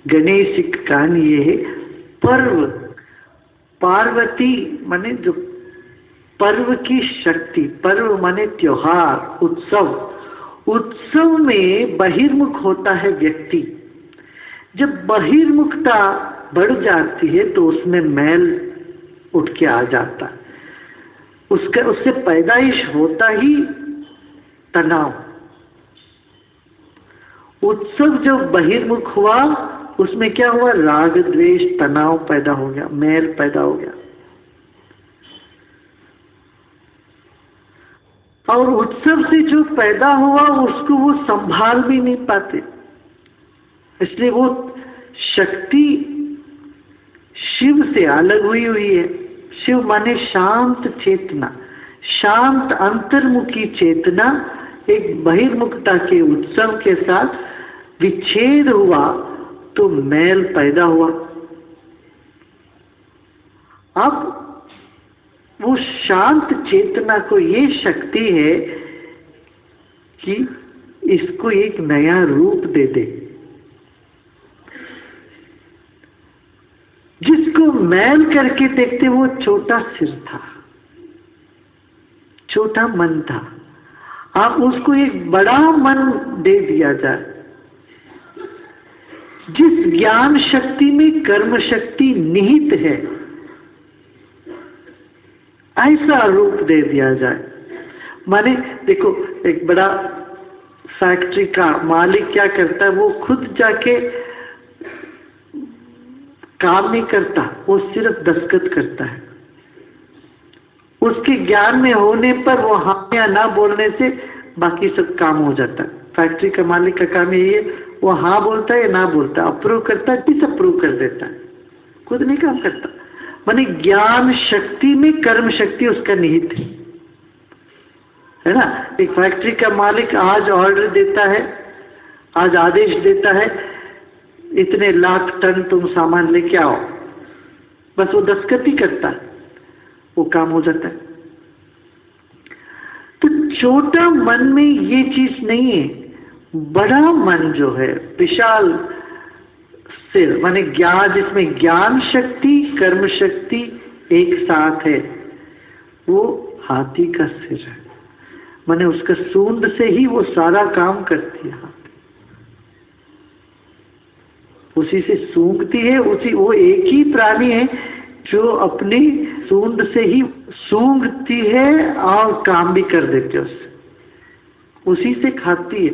गणेश जी का कहानी ये है, पर्व, पार्वती माने जो पर्व की शक्ति, पर्व माने त्योहार, उत्सव, उत्सव में बहिर्मुख होता है व्यक्ति। जब बहिर्मुखता बढ़ जाती है तो उसमें मैल उठ के आ जाता है, उससे पैदाइश होता ही तनाव। उत्सव जो बहिर्मुख हुआ उसमें क्या हुआ, राग द्वेष तनाव पैदा हो गया, मैल पैदा हो गया। और उत्सव से जो पैदा हुआ उसको वो संभाल भी नहीं पाते, इसलिए वो शक्ति शिव से अलग हुई है। शिव माने शांत चेतना, शांत अंतर्मुखी चेतना एक बहिर्मुखता के उत्सव के साथ विच्छेद हुआ तो मैल पैदा हुआ। अब वो शांत चेतना को ये शक्ति है कि इसको एक नया रूप दे दे। जिसको मैल करके देखते वो छोटा सिर था, छोटा मन था, आप उसको एक बड़ा मन दे दिया जाए। जिस ज्ञान शक्ति में कर्म शक्ति निहित है ऐसा रूप दे दिया जाए। माने देखो, एक बड़ा फैक्ट्री का मालिक क्या करता है, वो खुद जाके काम नहीं करता, वो सिर्फ दस्तखत करता है। उसके ज्ञान में होने पर वो हाँ या ना बोलने से बाकी सब काम हो जाता है। फैक्ट्री का मालिक का काम यही है, वो हाँ बोलता है या ना बोलता है, अप्रूव करता है, डिसअप्रूव कर देता है, खुद नहीं काम करता। माने ज्ञान शक्ति में कर्म शक्ति उसका निहित है ना। एक फैक्ट्री का मालिक आज ऑर्डर देता है, आज आदेश देता है, इतने लाख टन तुम सामान लेके आओ, बस वो दस्तखत ही करता है, वो काम हो जाता है। तो छोटा मन में ये चीज नहीं है, बड़ा मन जो है, विशाल सिर माने ज्ञान, जिसमें ज्ञान शक्ति कर्म शक्ति एक साथ है, वो हाथी का सिर है। माने उसका सूंड से ही वो सारा काम करती है, उसी से सूंघती है, उसी, वो एक ही प्राणी है जो अपनी सूंड से ही सूंघती है और काम भी कर देती है, उससे उसी से खाती है।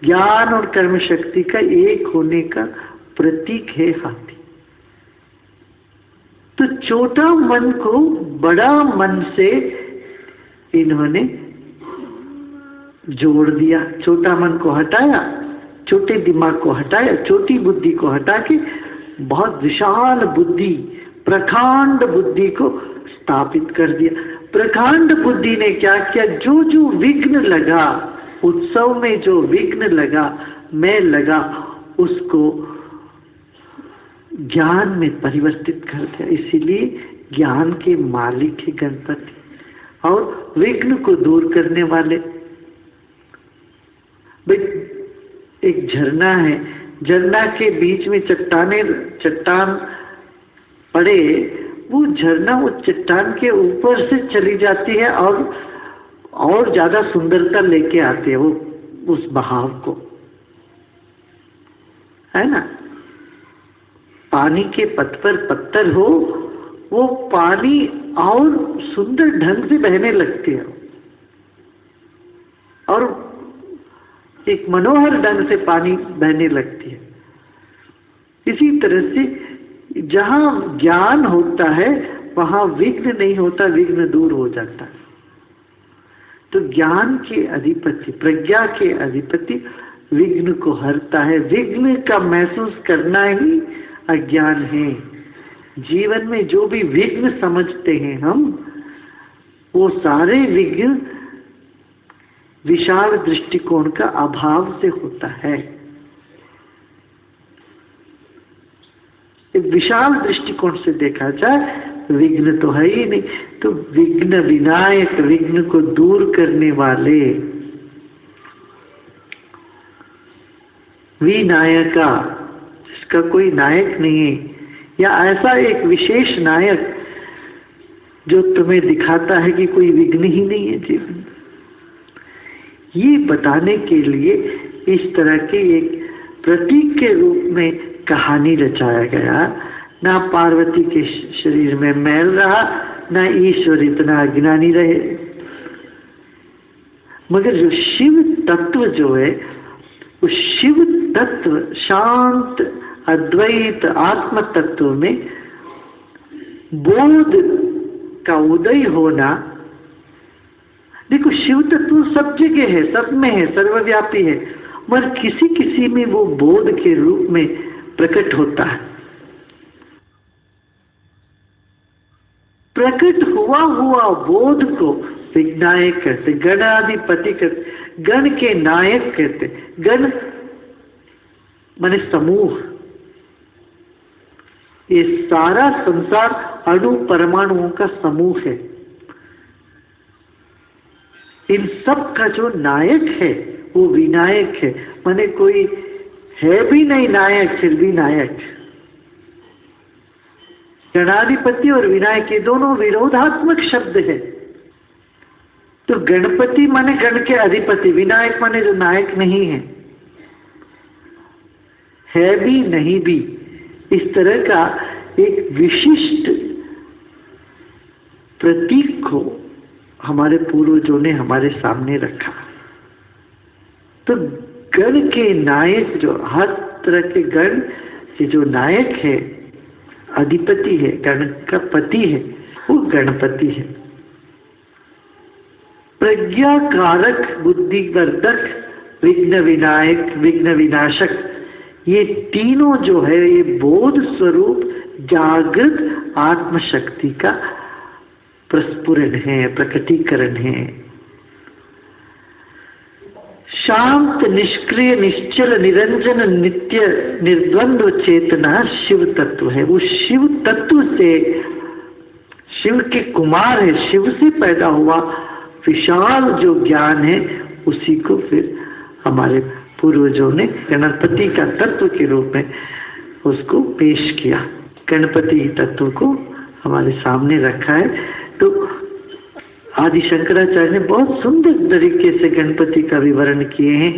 ज्ञान और कर्म शक्ति का एक होने का प्रतीक है हाथी। तो छोटा मन को बड़ा मन से इन्होंने जोड़ दिया, छोटा मन को हटाया, छोटे दिमाग को हटाया, छोटी बुद्धि को हटा के बहुत विशाल बुद्धि, प्रकांड बुद्धि को स्थापित कर दिया। प्रकांड बुद्धि ने क्या किया, जो जो विघ्न लगा उत्सव में, जो विघ्न लगा, मैल लगा, उसको ज्ञान में परिवर्तित कर दिया। इसीलिए ज्ञान के मालिक है गणपति और विघ्न को दूर करने वाले। एक झरना है, झरना के बीच में चट्टान पड़े, वो झरना वो चट्टान के ऊपर से चली जाती है और ज्यादा सुंदरता लेके आती है वो उस बहाव को, है ना। पानी के पथ पर पत्थर हो, वो पानी और सुंदर ढंग से बहने लगती है और एक मनोहर ढंग से पानी बहने लगती है। इसी तरह से जहां ज्ञान होता है वहां विघ्न नहीं होता, विघ्न दूर हो जाता है। तो ज्ञान के अधिपति, प्रज्ञा के अधिपति विघ्न को हरता है। विघ्न का महसूस करना ही अज्ञान है। जीवन में जो भी विघ्न समझते हैं हम, वो सारे विघ्न विशाल दृष्टिकोण का अभाव से होता है। एक विशाल दृष्टिकोण से देखा जाए विघ्न तो है ही नहीं, तो विघ्न विनायक, विघ्न को दूर करने वाले, विनायका का कोई नायक नहीं है, या ऐसा एक विशेष नायक जो तुम्हें दिखाता है कि कोई विघ्न ही नहीं है जीवन। ये बताने के लिए इस तरह के एक प्रतीक के रूप में कहानी रचाया गया। ना पार्वती के शरीर में मैल रहा, ना ईश्वर इतना अज्ञानी रहे। मगर जो शिव तत्व जो है, उस शिव तत्व शांत अद्वैत आत्म तत्व में बोध का उदय होना। देखो, शिव तत्व सब जगह है, सब में है, सर्वव्यापी है, मगर किसी किसी में वो बोध के रूप में प्रकट होता है। प्रकट हुआ बोध को विनायक कहते, गणाधिपति कहते, गण के नायक कहते। गण माने समूह। ये सारा संसार अणु परमाणुओं का समूह है। इन सब का जो नायक है वो विनायक है। माने कोई है भी नहीं नायक, फिर भी नायक। गणाधिपति और विनायक ये दोनों विरोधात्मक शब्द है। तो गणपति माने गण के अधिपति, विनायक माने जो नायक नहीं है भी नहीं भी। इस तरह का एक विशिष्ट प्रतीक को हमारे पूर्वजों ने हमारे सामने रखा। तो गण के नायक जो हर तरह के गण के जो नायक है, अधिपति है, गण का पति है, वो गणपति है। प्रज्ञा कारक, बुद्धिवर्धक, विघ्न विनायक, विघ्न विनाशक, ये तीनों जो है ये बोध स्वरूप जागृत आत्मशक्ति का प्रस्फुरण है, प्रकटीकरण है। शांत, निष्क्रिय, निश्चल, निरंजन, नित्य, निर्द्वंद्व चेतना शिव तत्व है। वो शिव तत्व से, शिव के कुमार है, शिव से पैदा हुआ विशाल जो ज्ञान है, उसी को फिर हमारे पूर्वजों ने गणपति का तत्व के रूप में उसको पेश किया। गणपति तत्व को हमारे सामने रखा है। तो आदि शंकराचार्य ने बहुत सुंदर तरीके से गणपति का विवरण किए हैं।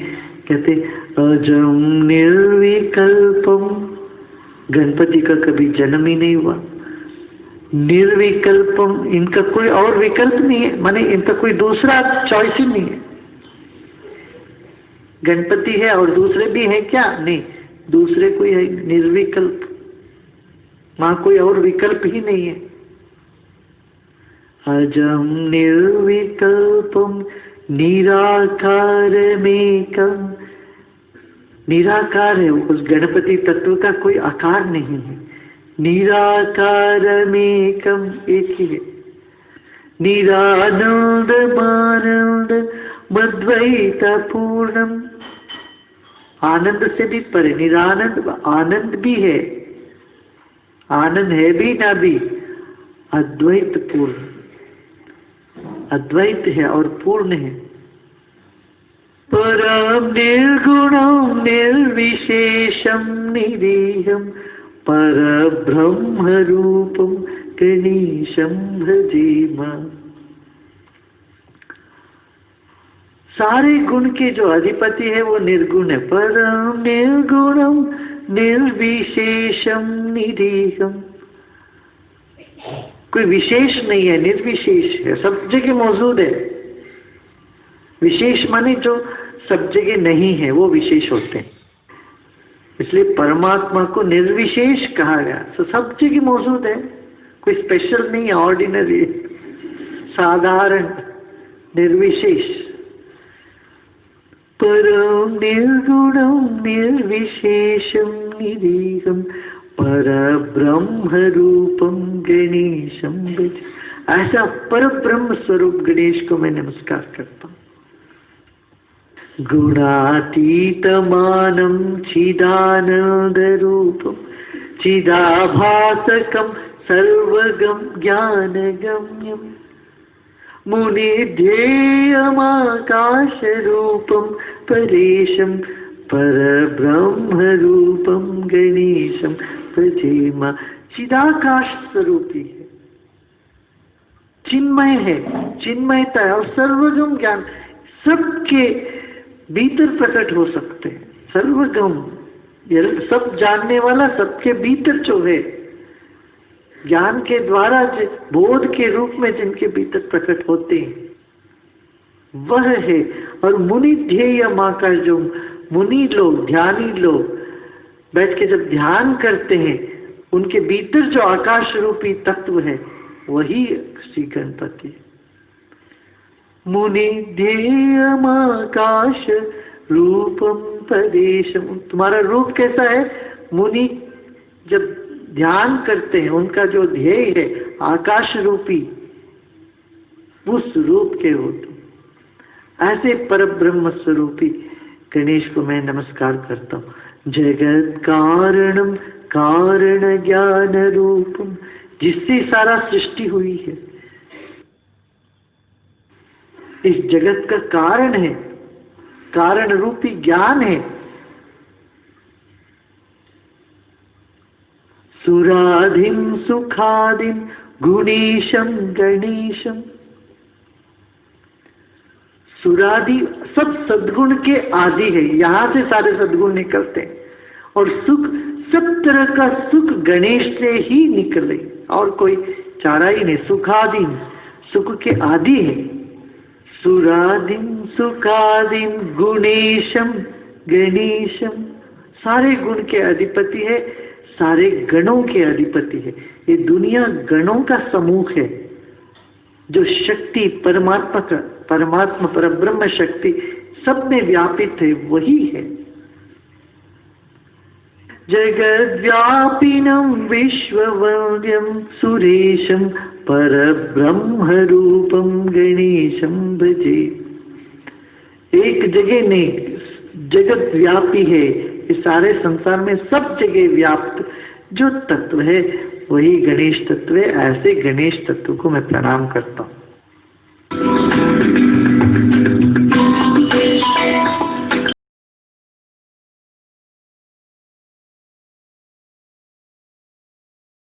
कहते अजम निर्विकल्पम, गणपति का कभी जन्म ही नहीं हुआ। निर्विकल्पम, इनका कोई और विकल्प नहीं है, माने इनका कोई दूसरा चॉइस ही नहीं है। गणपति है और दूसरे भी हैं क्या? नहीं, दूसरे कोई है, निर्विकल्प, वहां कोई और विकल्प ही नहीं है। अजम निर्विकल्पम निराकारमेकम, निराकार है, उस गणपति तत्व का कोई आकार नहीं है। निराकारमेकम, एक ही है। निरानंद मानंद मद्वैत पूर्णम, आनंद से भी परे, निरानंद, आनंद भी है, आनंद है भी ना भी, अद्वैत पूर्ण, अद्वैत है और पूर्ण है। परम निर्गुणम निर्विशेषम निरीहम परब्रह्म रूपम गणेशम भजेमा। सारे गुण के जो अधिपति है वो निर्गुण है। परम निर्गुणम निर्विशेषम निरीहम, कोई विशेष नहीं है, निर्विशेष है, सब जगह मौजूद है। विशेष माने जो सब जगह नहीं है वो विशेष होते हैं, इसलिए परमात्मा को निर्विशेष कहा गया। तो सब जगह मौजूद है, कोई स्पेशल नहीं है, ऑर्डिनरी, साधारण, निर्विशेष। परम निर्गुणम निर्विशेषम निरीहम परब्रह्म रूपम गणेशम भज। ऐसा परब्रह्म स्वरूप गणेश को मैं नमस्कार करता हूँ। गुणातीतमानं चिदानंद रूपम चिदाभासकम सर्वगम ज्ञानगम्यम मुनिध्येयमाकाश रूपम परेशम परब्रह्म रूपम गणेशम भजेम। चिदाकाश स्वरूपी है, चिन्मय है, चिन्मयता है और सर्वगम ज्ञान सबके भीतर प्रकट हो सकते हैं। सर्वगम, सब जानने वाला सबके भीतर जो है, ज्ञान के द्वारा बोध के रूप में जिनके भीतर प्रकट होते हैं वह है। और मुनि ध्येय माँ का जो मुनि लोग, ध्यानी लोग बैठ के जब ध्यान करते हैं, उनके भीतर जो आकाश रूपी तत्व है वही श्री गणपति। मुनि ध्येयम आकाश रूपम परेशम। तुम्हारा रूप कैसा है? मुनि जब ध्यान करते हैं उनका जो ध्येय है आकाश रूपी, उस रूप के हो तुम। ऐसे परब्रह्म स्वरूपी गणेश को मैं नमस्कार करता हूँ। जगत कारणम कारण ज्ञान रूपम, जिससे सारा सृष्टि हुई है, इस जगत का कारण है, कारण रूपी ज्ञान है। सुराधिम सुखादिम गुणेशम गणेशम। सुरादि सब सद्गुण के आदि है, यहां से सारे सद्गुण निकलते हैं। और सुख, सब तरह का सुख गणेश से ही निकले, और कोई चारा ही नहीं। सुखादिम, सुख के आदि है। सुरादिम सुखादिम गुणेशम गणेशम, सारे गुण के अधिपति है, सारे गणों के अधिपति है। ये दुनिया गणों का समूह है। जो शक्ति परमात्मा परब्रह्म शक्ति सब में व्यापित है वही है। जगद व्यापिनम विश्ववन्द्यम सुरेशम परब्रह्म रूपम गणेशम भजे। एक जगह नहीं, जगत व्यापी है, इस सारे संसार में सब जगह व्याप्त जो तत्व है वही गणेश तत्व है। ऐसे गणेश तत्व को मैं प्रणाम करता हूँ।